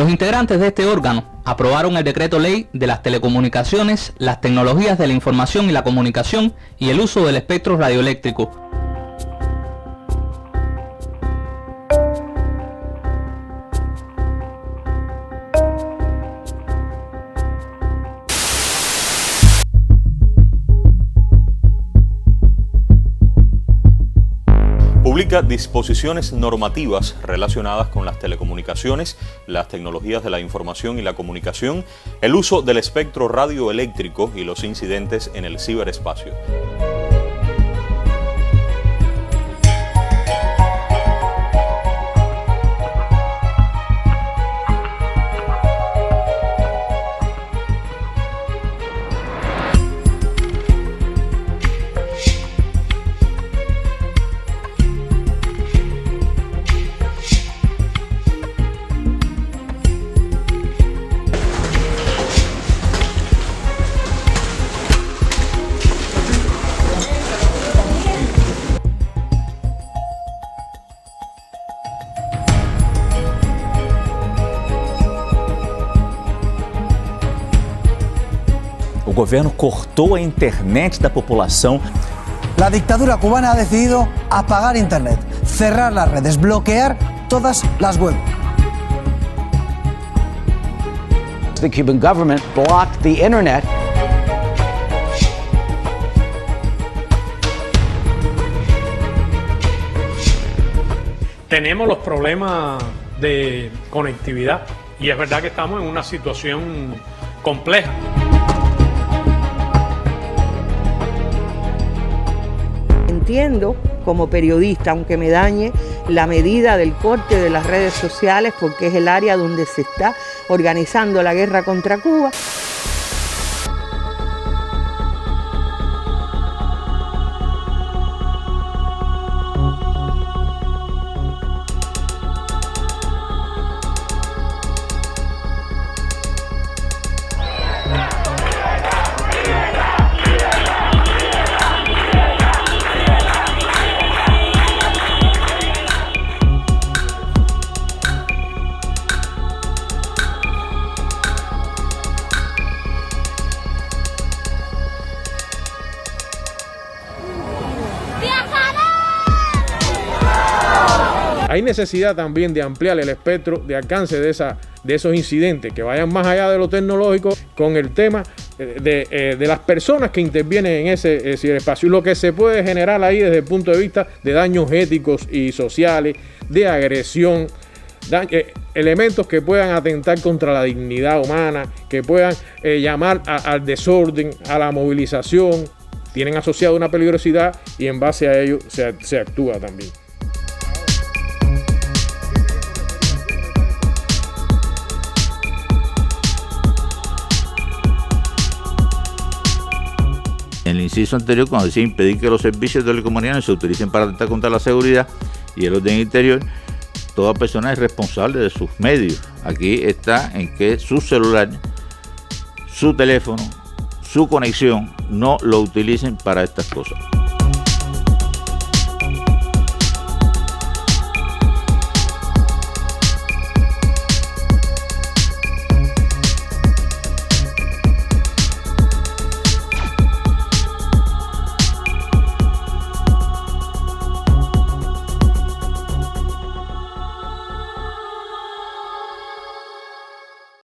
Los integrantes de este órgano aprobaron el decreto ley de las telecomunicaciones, las tecnologías de la información y la comunicación y el uso del espectro radioeléctrico. Publica disposiciones normativas relacionadas con las telecomunicaciones, las tecnologías de la información y la comunicación, el uso del espectro radioeléctrico y los incidentes en el ciberespacio. O governo cortou a internet da população. La dictadura cubana ha decidido apagar internet, cerrar las redes, bloquear todas las webs. The Cuban government blocked the internet. Tenemos los problemas de conectividad y es verdad que estamos en una situación compleja. Entiendo como periodista, aunque me dañe la medida del corte de las redes sociales, porque es el área donde se está organizando la guerra contra Cuba. Hay necesidad también de ampliar el espectro de alcance de esos incidentes, que vayan más allá de lo tecnológico con el tema de las personas que intervienen en ese ciberespacio y lo que se puede generar ahí desde el punto de vista de daños éticos y sociales, de agresión, elementos que puedan atentar contra la dignidad humana, que puedan llamar al desorden, a la movilización. Tienen asociado una peligrosidad y en base a ello se actúa también. En el inciso anterior, cuando decía impedir que los servicios telecomunicaciones se utilicen para atentar contra la seguridad y el orden interior, toda persona es responsable de sus medios. Aquí está en que su celular, su teléfono, su conexión no lo utilicen para estas cosas.